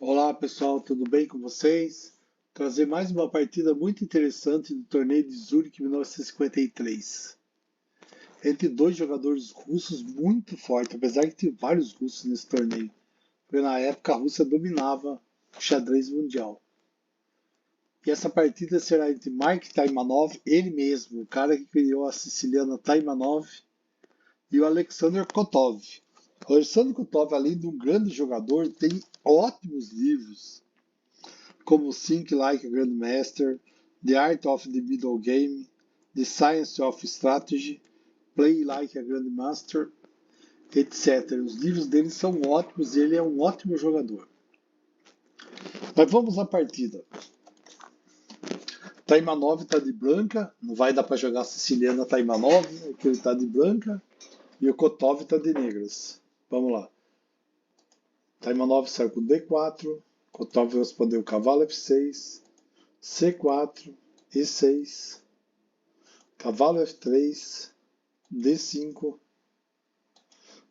Olá pessoal, tudo bem com vocês? Trazer mais uma partida muito interessante do torneio de Zurich 1953. Entre dois jogadores russos muito fortes, apesar de ter vários russos nesse torneio. Porque na época a Rússia dominava o xadrez mundial. E essa partida será entre Mark Taimanov, ele mesmo, o cara que criou a siciliana Taimanov, e o Alexander Kotov. O Alexander Kotov, além de um grande jogador, tem ótimos livros como Think Like a Grandmaster, The Art of the Middle Game, The Science of Strategy, Play Like a Grandmaster, etc. Os livros dele são ótimos e ele é um ótimo jogador. Mas vamos à partida. Taimanov está de branca, não vai dar para jogar siciliana Taimanov, porque ele está de branca, e o Kotov está de negras. Vamos lá. Taimanov sai com D4, Kotov respondeu cavalo F6, C4, E6, cavalo F3, D5,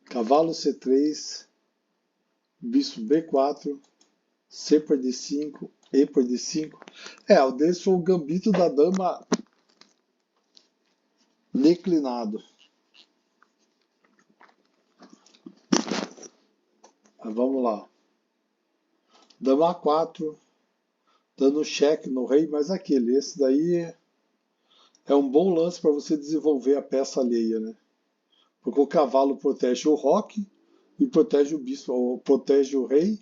cavalo C3, bispo B4, C por D5, E por D5. O desse foi o gambito da dama declinado. Mas vamos lá. Dama A4, dando cheque no rei, mas esse daí é um bom lance para você desenvolver a peça alheia, né? Porque o cavalo protege o roque e protege o bispo, ou protege o rei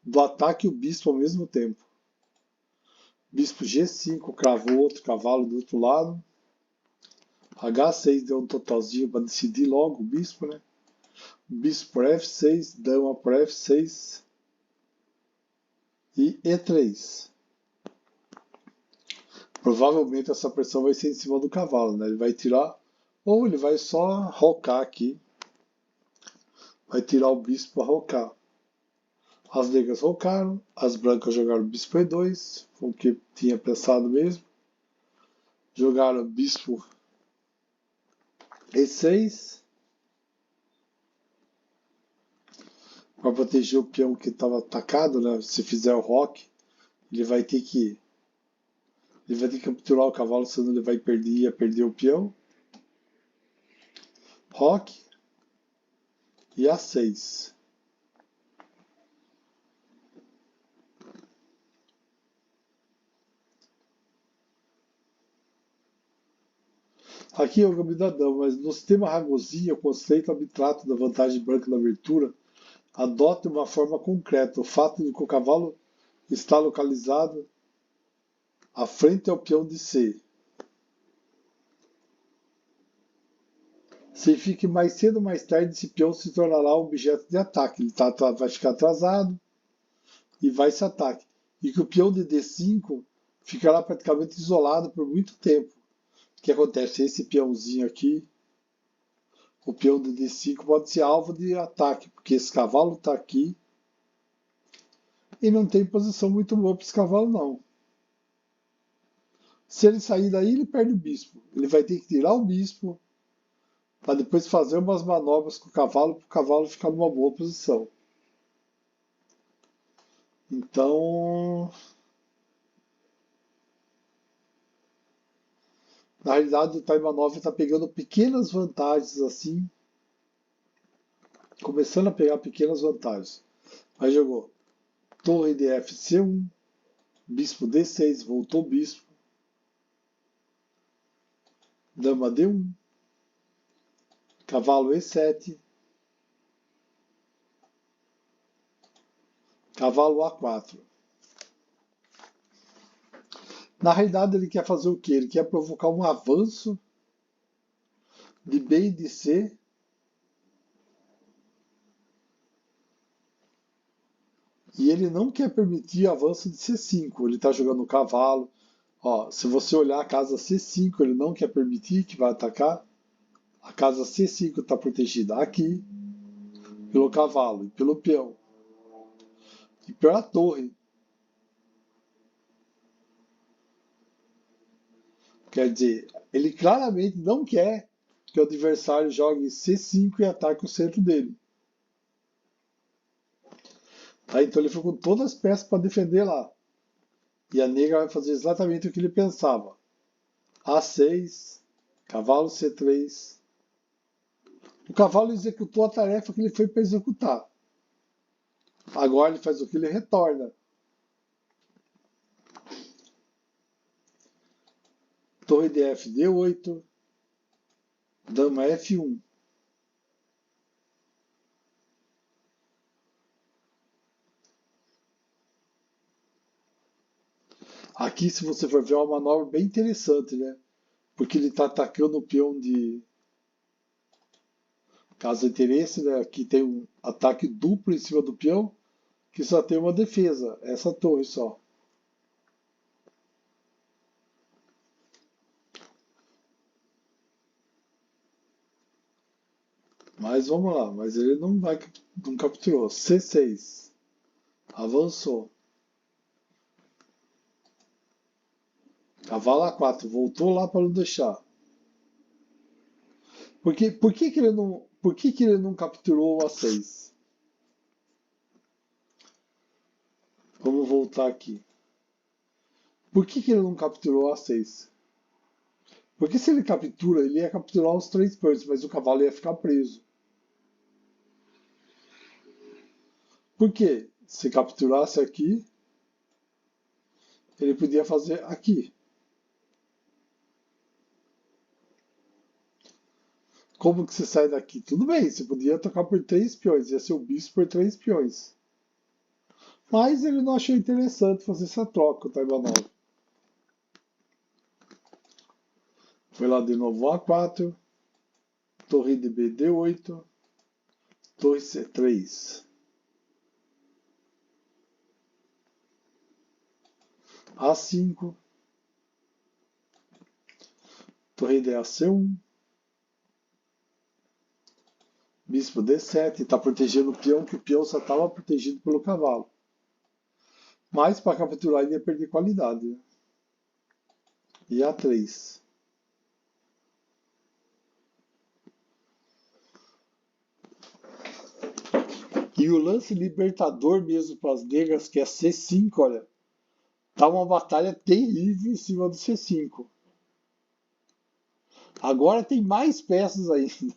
do ataque e o bispo ao mesmo tempo. Bispo G5, cravou outro cavalo do outro lado. H6 deu um totalzinho para decidir logo o bispo, né? Bispo por F6, dama por F6 e E3. Provavelmente essa pressão vai ser em cima do cavalo, né? Ele vai tirar, ou ele vai só rocar aqui. Vai tirar o bispo para rocar. As negras rocaram, as brancas jogaram bispo E2, foi o que tinha pensado mesmo. Jogaram bispo E6 para proteger o peão que estava atacado, né? Se fizer o roque, ele vai ter que capturar o cavalo, senão ele vai perder o peão. Roque e A6. Aqui é o gambito da dama, mas no sistema Ragosinha, o conceito abstrato da vantagem branca na abertura adota uma forma concreta. O fato de que o cavalo está localizado à frente ao peão de C. Significa que mais cedo ou mais tarde esse peão se tornará um objeto de ataque. Ele vai ficar atrasado e vai se ataque. E que o peão de D5 ficará praticamente isolado por muito tempo. O que acontece? Esse peãozinho aqui, o peão de D5 pode ser alvo de ataque, porque esse cavalo está aqui e não tem posição muito boa para esse cavalo, não. Se ele sair daí, ele perde o bispo. Ele vai ter que tirar o bispo para depois fazer umas manobras com o cavalo para o cavalo ficar numa boa posição. Então, na realidade, o Taimanov está pegando pequenas vantagens assim, começando a pegar pequenas vantagens. Aí jogou torre de F-C1, bispo D6, voltou o bispo, dama D1, cavalo E7, cavalo A4. Na realidade, ele quer fazer o quê? Ele quer provocar um avanço de B e de C e ele não quer permitir avanço de C5. Ele está jogando o cavalo. Ó, se você olhar a casa C5, ele não quer permitir que vai atacar. A casa C5 está protegida aqui pelo cavalo e pelo peão e pela torre. Quer dizer, ele claramente não quer que o adversário jogue C5 e ataque o centro dele. Aí então ele foi com todas as peças para defender lá. E a negra vai fazer exatamente o que ele pensava. A6, cavalo C3. O cavalo executou a tarefa que ele foi para executar. Agora ele faz o que? Ele retorna. Torre de F D8, dama F1. Aqui, se você for ver, é uma manobra bem interessante, né? Porque ele está atacando o peão de caso de interesse, né? Aqui tem um ataque duplo em cima do peão, que só tem uma defesa, essa torre só. Mas vamos lá, mas ele não capturou. C6, avançou. Cavalo A4, voltou lá para não deixar. Por que ele não capturou o A6? Vamos voltar aqui. Por que ele não capturou o A6? Porque se ele captura, ele ia capturar os 3 peões, mas o cavalo ia ficar preso. Por quê? Se capturasse aqui, ele podia fazer aqui. Como que você sai daqui? Tudo bem, você podia tocar por 3 peões, ia ser o bispo por 3 peões. Mas ele não achou interessante fazer essa troca, o Taibanov. Foi lá de novo A4, torre de BD8, torre C3. A5, torre de AC1, bispo D7, está protegendo o peão, que o peão só estava protegido pelo cavalo. Mas para capturar ele ia perder qualidade. Né? E A3. E o lance libertador mesmo para as negras, que é C5, olha. Tá uma batalha terrível em cima do C5. Agora tem mais peças ainda.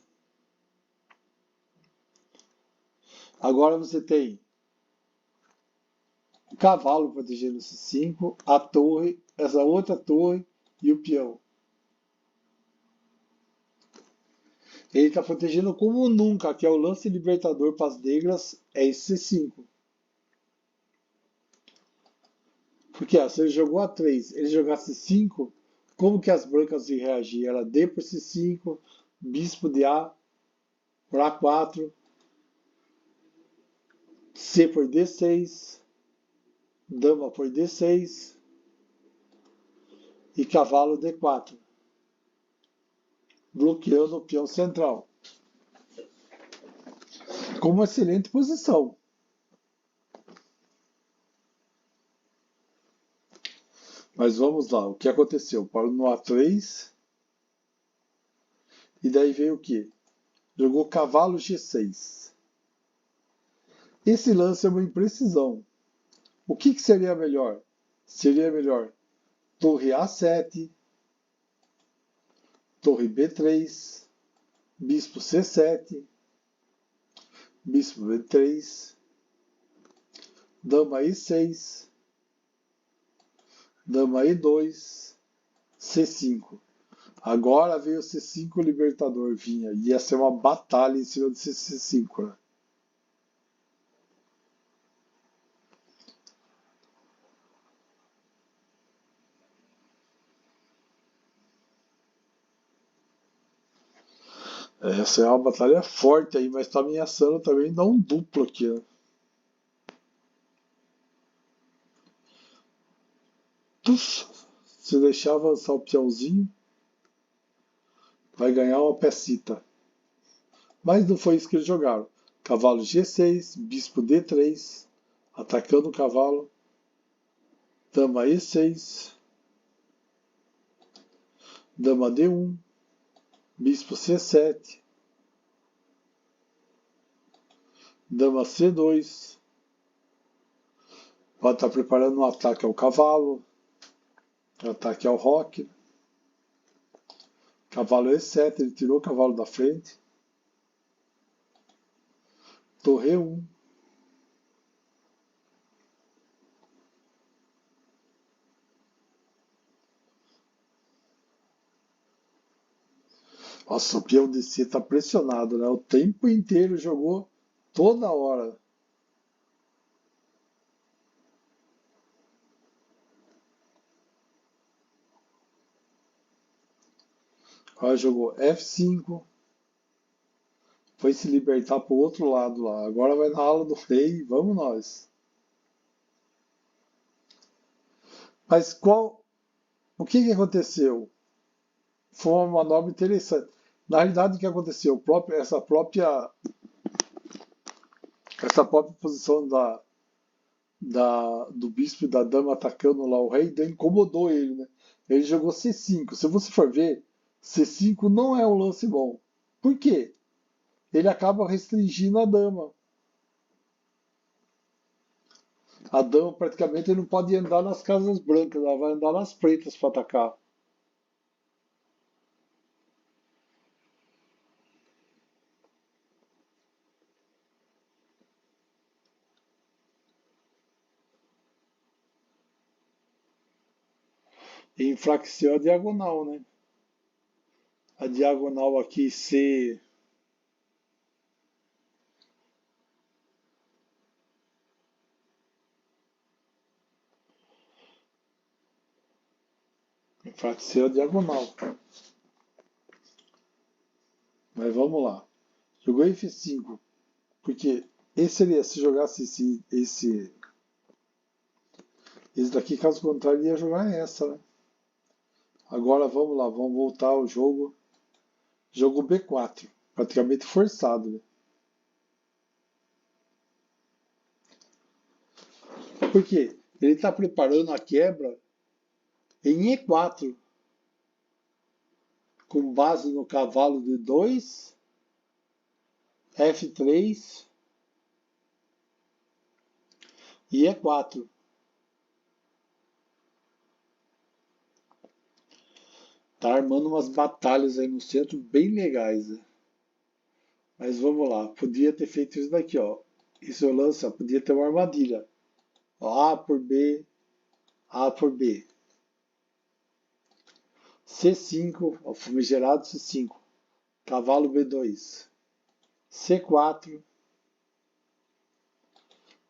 Agora você tem o cavalo protegendo o C5, a torre, essa outra torre e o peão. Ele está protegendo como nunca, que é o lance libertador para as negras, é esse C5. Porque se ele jogou A3, ele jogasse 5, como que as brancas iam reagir? Ela D por C5, bispo de A por A4, C por D6, dama por D6 e cavalo D4, bloqueando o peão central. Com uma excelente posição. Mas vamos lá, o que aconteceu? Parou no A3 e daí veio o que? Jogou cavalo G6. Esse lance é uma imprecisão. O que seria melhor? Seria melhor torre A7, torre B3, bispo C7, bispo B3, dama E6, dama E2, C5. Agora veio o C5 Libertador, vinha. Ia ser uma batalha em cima desse C5, né? Essa é uma batalha forte aí, mas tá ameaçando também dar um duplo aqui, né? Tuf, se deixar avançar o peãozinho, vai ganhar uma pecita. Mas não foi isso que eles jogaram. Cavalo G6, bispo D3, atacando o cavalo. Dama E6, dama D1, bispo C7, dama C2, Pode estar preparando um ataque ao cavalo, um ataque ao roque. Cavalo E7, ele tirou o cavalo da frente. Torre 1. Nossa, o peão de C tá pressionado, né? O tempo inteiro jogou toda hora. Agora jogou F5. Foi se libertar pro outro lado lá. Agora vai na ala do rei. Vamos nós. Mas o que que aconteceu? Foi uma manobra interessante. Na realidade, o que aconteceu? Essa própria posição do bispo e da dama atacando lá o rei, incomodou ele, né? Ele jogou C5. Se você for ver, C5 não é um lance bom. Por quê? Ele acaba restringindo a dama. A dama praticamente não pode andar nas casas brancas, ela vai andar nas pretas para atacar. E enfraqueceu a diagonal, né? A diagonal aqui C. Enfraqueceu a diagonal. Mas vamos lá. Jogou F5. Porque se jogasse esse daqui, caso contrário, ia jogar essa, né? Agora vamos lá, vamos voltar ao jogo. Jogo B4. Praticamente forçado, né? Por quê? Ele está preparando a quebra em E4, com base no cavalo de 2, F3 e E4. Tá armando umas batalhas aí no centro bem legais, né? Mas vamos lá, podia ter feito isso daqui, ó. Isso eu lanço, ó, podia ter uma armadilha. Ó, A por B, A por B. C5, ó, famigerado C5. Cavalo B2. C4.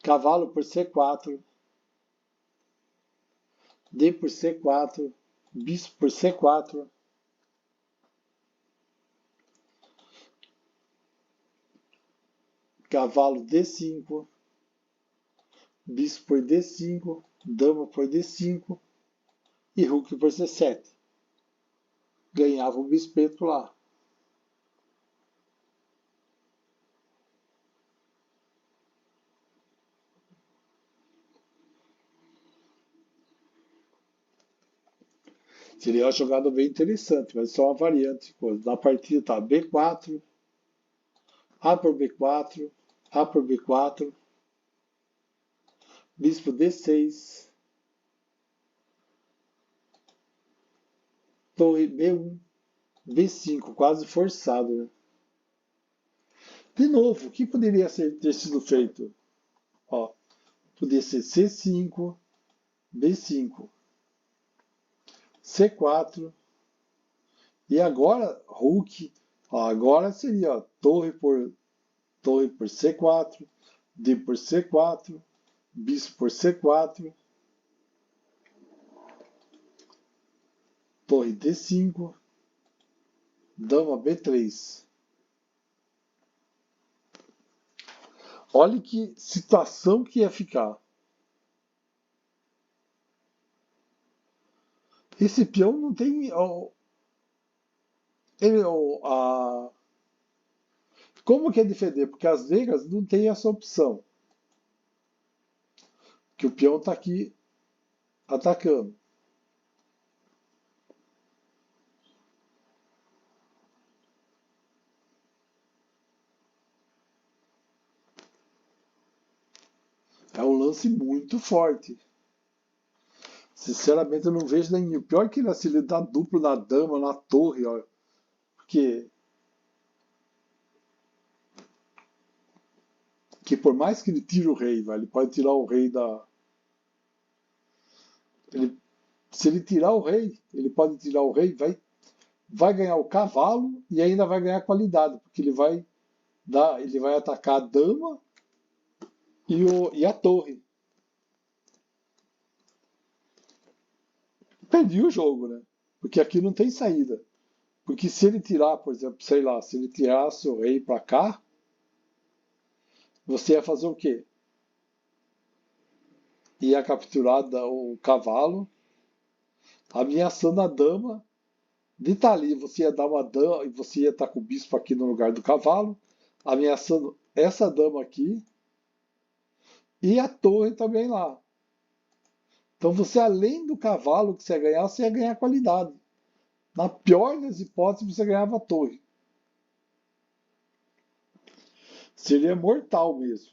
Cavalo por C4. D por C4. Bispo por C4. Cavalo D5. Bispo por D5. Dama por D5. E Rook por C7. Ganhava o bispeto lá. Seria uma jogada bem interessante, mas só uma variante de coisa. Na partida tá B4, A por B4, A por B4, Bispo D6, Torre B1, B5, quase forçado, né? De novo, o que poderia ter sido feito? Ó, poderia ser C5, B5, C4, e agora Rook. Ó, agora seria ó, torre por C4, D por C4, Bispo por C4, Torre D5, Dama B3. Olha que situação que ia ficar. Esse peão não tem. Como que é defender? Porque as negras não tem essa opção. Que o peão está aqui atacando. É um lance muito forte. Sinceramente, eu não vejo nenhum. O pior que ele, se ele dá duplo na dama, na torre, ó. Porque que por mais que ele tire o rei, ele pode tirar o rei da. Ele, se ele tirar o rei, ele pode tirar o rei, vai ganhar o cavalo e ainda vai ganhar qualidade, porque ele vai atacar a dama e a torre. Perdi o jogo, né? Porque aqui não tem saída. Porque se ele tirar, por exemplo, sei lá, se ele tirasse o rei para cá, você ia fazer o quê? Ia capturar o cavalo, ameaçando a dama de estar ali. Você ia dar uma dama e você ia estar com o bispo aqui no lugar do cavalo, ameaçando essa dama aqui e a torre também lá. Então você, além do cavalo que você ia ganhar qualidade. Na pior das hipóteses, você ganhava a torre. Seria mortal mesmo.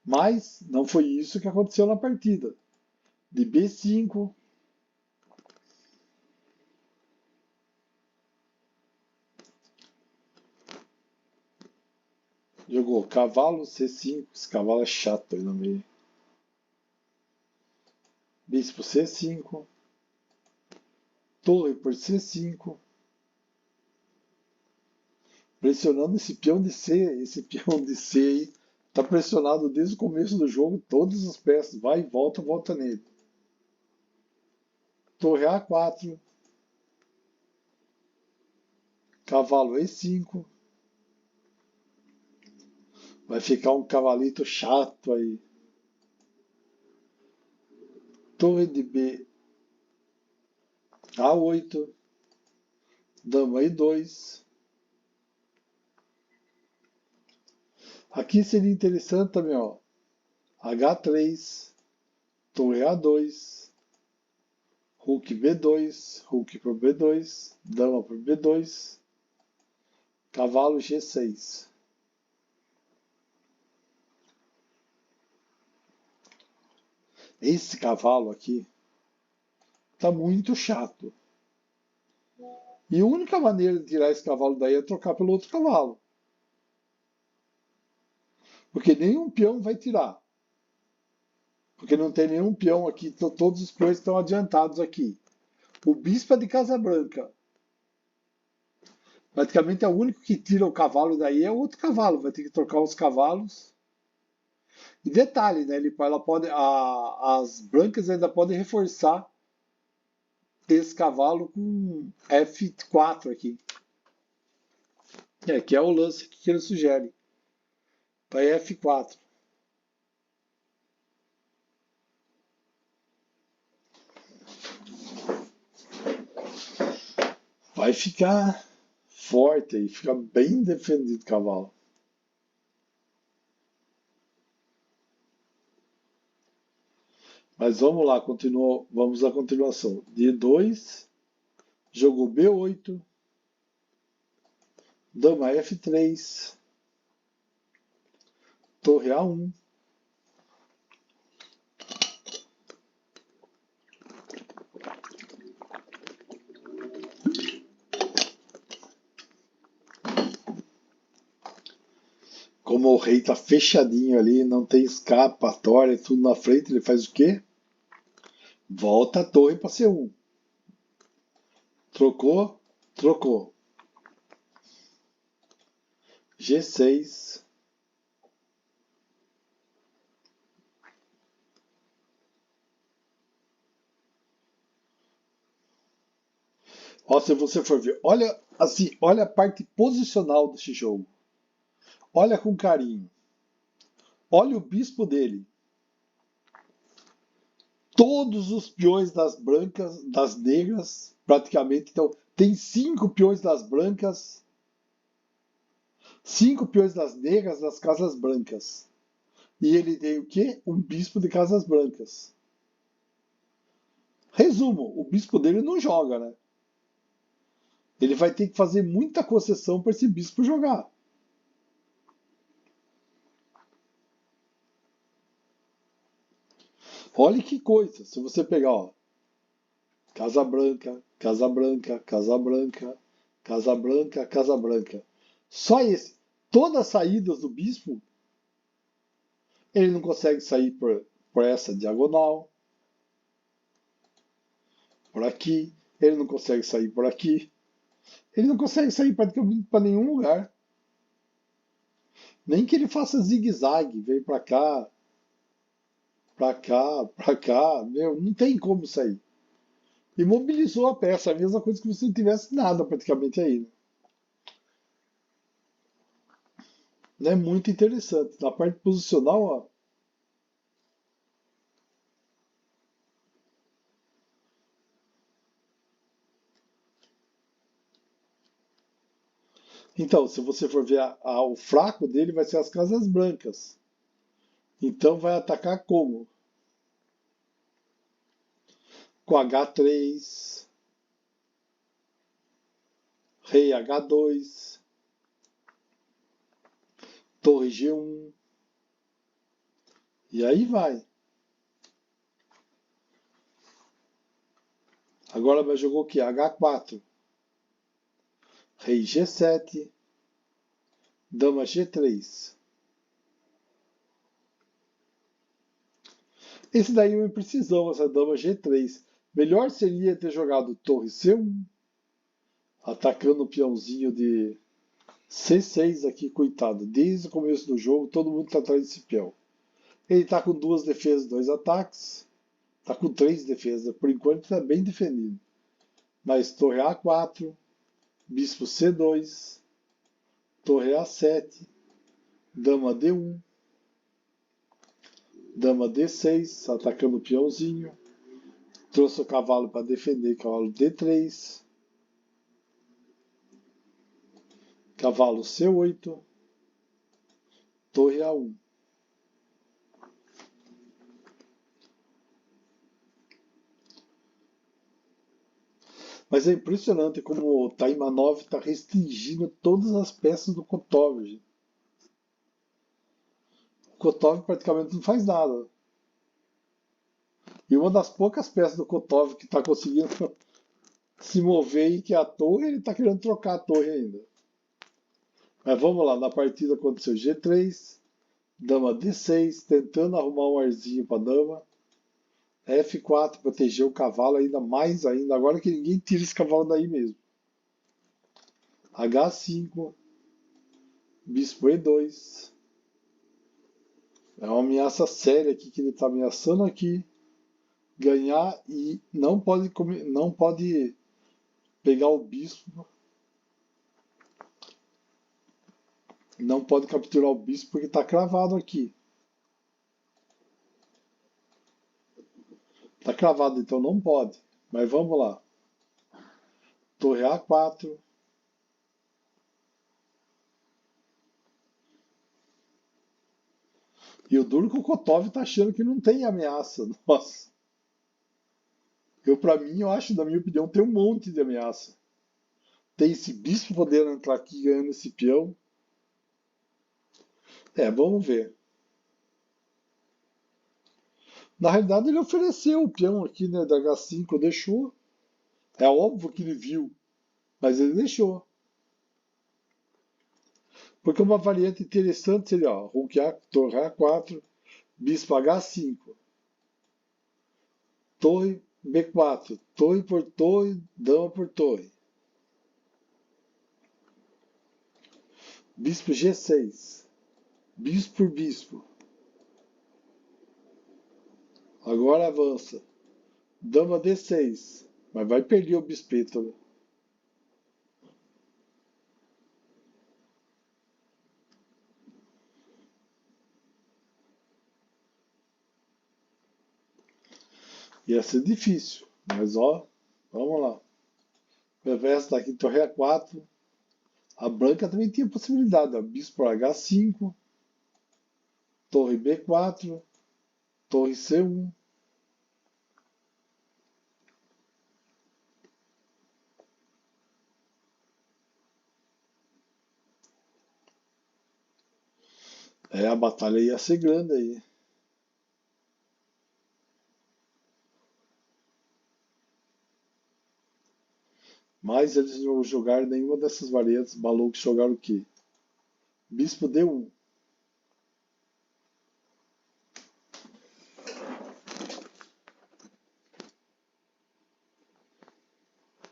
Mas não foi isso que aconteceu na partida. De B5. Jogou cavalo C5. Esse cavalo é chato aí no meio. Bispo C5. Torre por C5. Pressionando esse peão de C. Esse peão de C aí tá pressionado desde o começo do jogo. Todas as peças. Vai e volta nele. Torre A4. Cavalo E5. Vai ficar um cavalito chato aí. Torre de B. A8. Dama E2. Aqui seria interessante também, ó. H3. Torre A2. Rook B2. Rook por B2. Dama por B2. Cavalo G6. Esse cavalo aqui tá muito chato. E a única maneira de tirar esse cavalo daí é trocar pelo outro cavalo. Porque nenhum peão vai tirar. Porque não tem nenhum peão aqui, todos os peões estão adiantados aqui. O bispo é de Casa Branca. Praticamente é o único que tira o cavalo daí é o outro cavalo. Vai ter que trocar os cavalos. E detalhe, né? As brancas ainda podem reforçar esse cavalo com F4 aqui. Que é o lance que ele sugere. Vai F4. Vai ficar forte aí, fica bem defendido o cavalo. Mas vamos lá, vamos à continuação. D2, jogou B8, dama F3, torre A1. Como o rei tá fechadinho ali, não tem escapatória, tudo na frente, ele faz o quê? Volta a torre para C1. Trocou, trocou. G6. Ó, se você for ver, olha assim, olha a parte posicional desse jogo. Olha com carinho. Olha o bispo dele. Todos os peões das brancas, das negras, praticamente. Então, tem 5 peões das brancas, 5 peões das negras das casas brancas. E ele tem o quê? Um bispo de casas brancas. Resumo, o bispo dele não joga, né? Ele vai ter que fazer muita concessão para esse bispo jogar. Olha que coisa, se você pegar, ó, Casa Branca, Casa Branca, Casa Branca, Casa Branca, Casa Branca. Só esse. Todas as saídas do bispo, ele não consegue sair por essa diagonal, por aqui. Ele não consegue sair por aqui. Ele não consegue sair praticamente para nenhum lugar. Nem que ele faça zigue-zague, vem para cá, para cá, para cá. Meu, não tem como sair. Imobilizou a peça, a mesma coisa que você não tivesse nada praticamente aí. Né? Muito interessante. Na parte posicional, ó, então, se você for ver o fraco dele, vai ser as casas brancas. Então vai atacar como? Com H3, Rei H2, Torre G1. E aí vai. Agora vai jogar o que? H4, Rei G7, Dama G3. Esse daí é uma imprecisão, essa Dama G3. Melhor seria ter jogado Torre C1, atacando o peãozinho de C6 aqui, coitado. Desde o começo do jogo, todo mundo está atrás desse peão. Ele está com 2 defesas, 2 ataques. Está com 3 defesas. Por enquanto está bem defendido. Mas torre A4, bispo C2, torre A7, dama D1, dama D6, atacando o peãozinho. Trouxe o cavalo para defender, cavalo D3. Cavalo C8, torre A1. Mas é impressionante como o Taimanov está restringindo todas as peças do Kotov. O Kotov praticamente não faz nada. E uma das poucas peças do Kotov que está conseguindo se mover e que é a torre, ele está querendo trocar a torre ainda. Mas vamos lá, na partida aconteceu G3, dama D6, tentando arrumar um arzinho para dama. F4, proteger o cavalo ainda mais ainda, agora que ninguém tira esse cavalo daí mesmo. H5, bispo E2. É uma ameaça séria aqui que ele está ameaçando aqui. Ganhar e não pode pegar o bispo. Não pode capturar o bispo porque está cravado aqui. Está cravado, então não pode. Mas vamos lá. Torre A4. E o duro que o Kotov tá achando que não tem ameaça. Nossa. Pra mim, eu acho, na minha opinião, tem um monte de ameaça. Tem esse bispo podendo entrar aqui ganhando esse peão. Vamos ver. Na realidade, ele ofereceu o peão aqui, né, da H5, deixou. É óbvio que ele viu, mas ele deixou. Porque uma variante interessante seria, ó, torre A4, bispo H5, torre B4, torre por torre, dama por torre. Bispo G6, bispo por bispo. Agora avança. Dama D6, mas vai perder o bispeto, né? Ia ser difícil, mas ó, vamos lá. O reverso daqui, torre A4. A branca também tinha possibilidade, ó, bispo H5, torre B4, torre C1. A batalha ia ser grande aí. Mas eles não jogaram nenhuma dessas variantes. Malucos jogaram o quê? Bispo D1.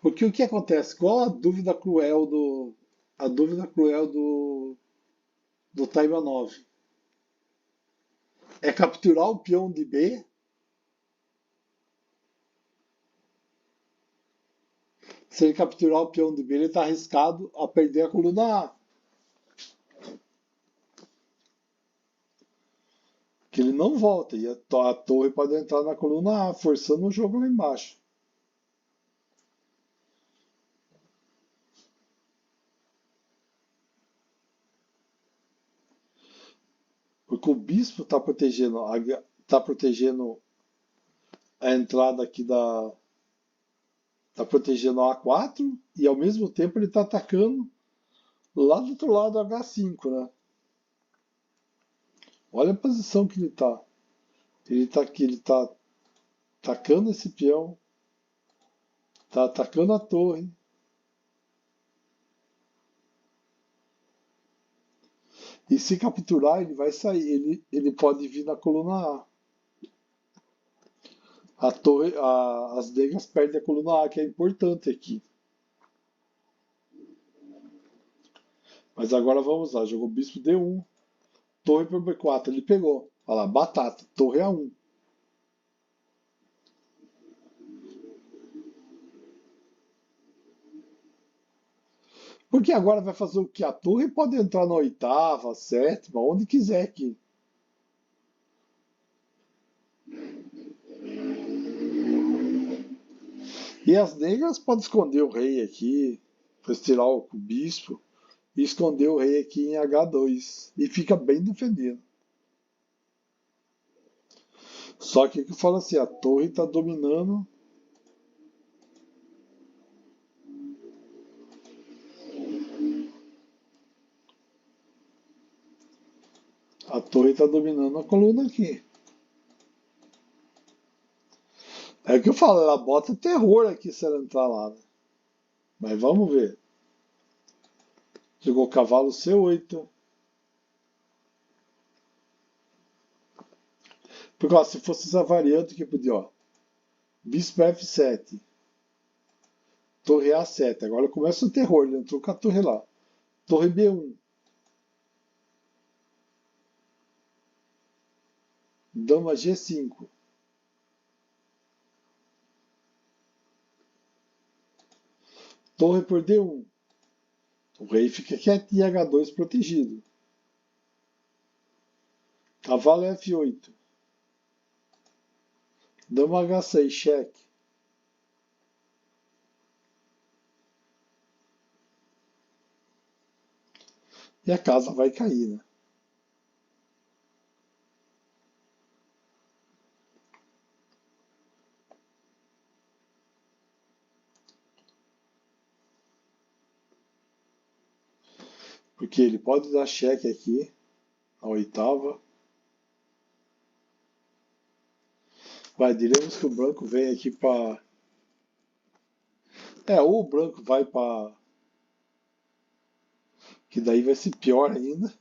Porque o que acontece? Qual a dúvida cruel do Taimanov? É capturar o peão de B. Se ele capturar o peão de B, ele está arriscado a perder a coluna A. Que ele não volta. E a torre pode entrar na coluna A, forçando o jogo lá embaixo. Porque o bispo está protegendo, a entrada aqui da. Está protegendo a A4 e ao mesmo tempo ele está atacando lá do outro lado H5, né? Olha a posição que ele está. Ele está aqui, ele está atacando esse peão, está atacando a torre. E se capturar, ele vai sair. Ele pode vir na coluna A. As negras perdem a coluna A, que é importante aqui. Mas agora vamos lá. Jogou bispo D1. Torre para B4. Ele pegou. Olha lá, batata. Torre A1. Porque agora vai fazer o que? A torre pode entrar na oitava, sétima, onde quiser aqui. E as negras podem esconder o rei aqui, depois tirar o bispo e esconder o rei aqui em H2. E fica bem defendido. Só que eu falo assim, a torre está dominando. A torre está dominando a coluna aqui. É o que eu falo, ela bota terror aqui se ela entrar lá. Né? Mas vamos ver. Jogou cavalo C8. Porque ó, se fosse essa variante que podia, ó. Bispo F7. Torre A7. Agora começa o terror, ele entrou com a torre lá. Torre B1. Dama G5. Torre por D1. O rei fica quieto em H2 protegido. Cavalo F8. Dama H6, cheque. E a casa vai cair, né? Porque ele pode dar cheque aqui, a oitava. Vai, diremos que o branco vem aqui para. Ou o branco vai para. Que daí vai ser pior ainda.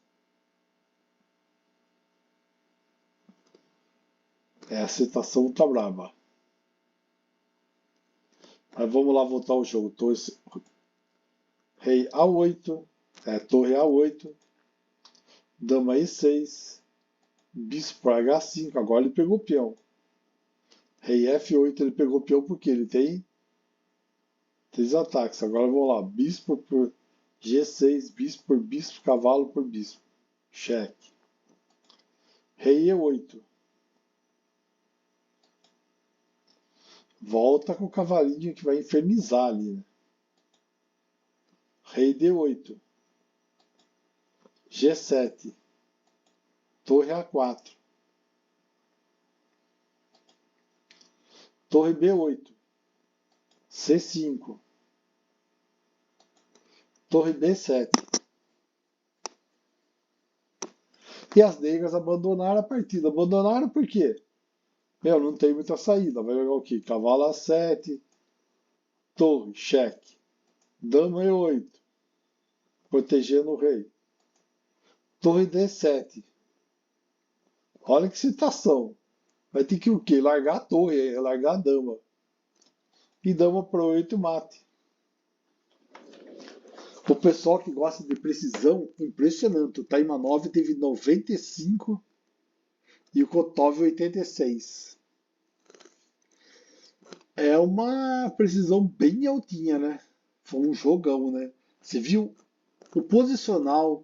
A situação tá brava. Mas vamos lá voltar ao jogo. Rei A8. Torre A8. Dama E6. Bispo para H5. Agora ele pegou o peão. Rei F8 ele pegou o peão porque ele tem 3 ataques. Agora vamos lá. Bispo por G6. Bispo por bispo. Cavalo por bispo. Cheque. Rei E8. Volta com o cavalinho que vai infernizar ali. Né? Rei D8. G7. Torre A4. Torre B8. C5. Torre B7. E as negras abandonaram a partida. Abandonaram por quê? Não tem muita saída. Vai jogar o quê? Cavalo A7. Torre, cheque. Dama E8, protegendo o rei. Torre D7. Olha que situação. Vai ter que o quê? Largar a torre, largar a dama. E dama para 8 mate. O pessoal que gosta de precisão, impressionante. O Taimanov teve 95 e o Kotov 86. É uma precisão bem altinha, né? Foi um jogão, né? Você viu o posicional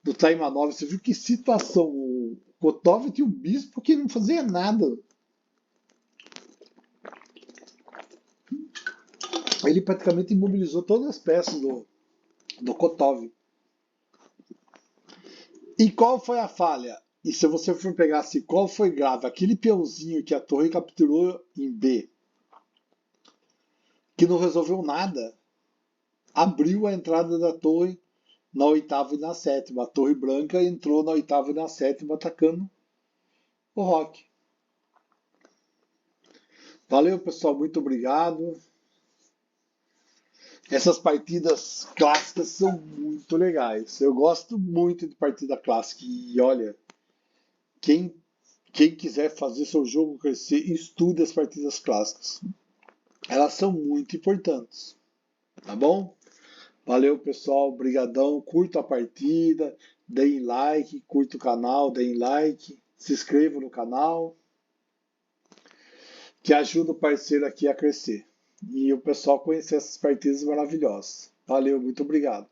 do Taimanov, você viu que situação. O Kotov tinha um bispo que não fazia nada. Ele praticamente imobilizou todas as peças do Kotov. E qual foi a falha? E se você for pegar assim, qual foi grave? Aquele peãozinho que a torre capturou em B, que não resolveu nada, abriu a entrada da torre na oitava e na sétima. A torre branca entrou na oitava e na sétima atacando o Rock. Valeu, pessoal. Muito obrigado. Essas partidas clássicas são muito legais. Eu gosto muito de partida clássica. E olha, quem, quem quiser fazer seu jogo crescer, estude as partidas clássicas. Elas são muito importantes. Tá bom? Valeu, pessoal. Obrigadão. Curta a partida. Deem like. Curta o canal. Deem like. Se inscreva no canal. Que ajuda o parceiro aqui a crescer. E o pessoal conhecer essas partidas maravilhosas. Valeu, muito obrigado.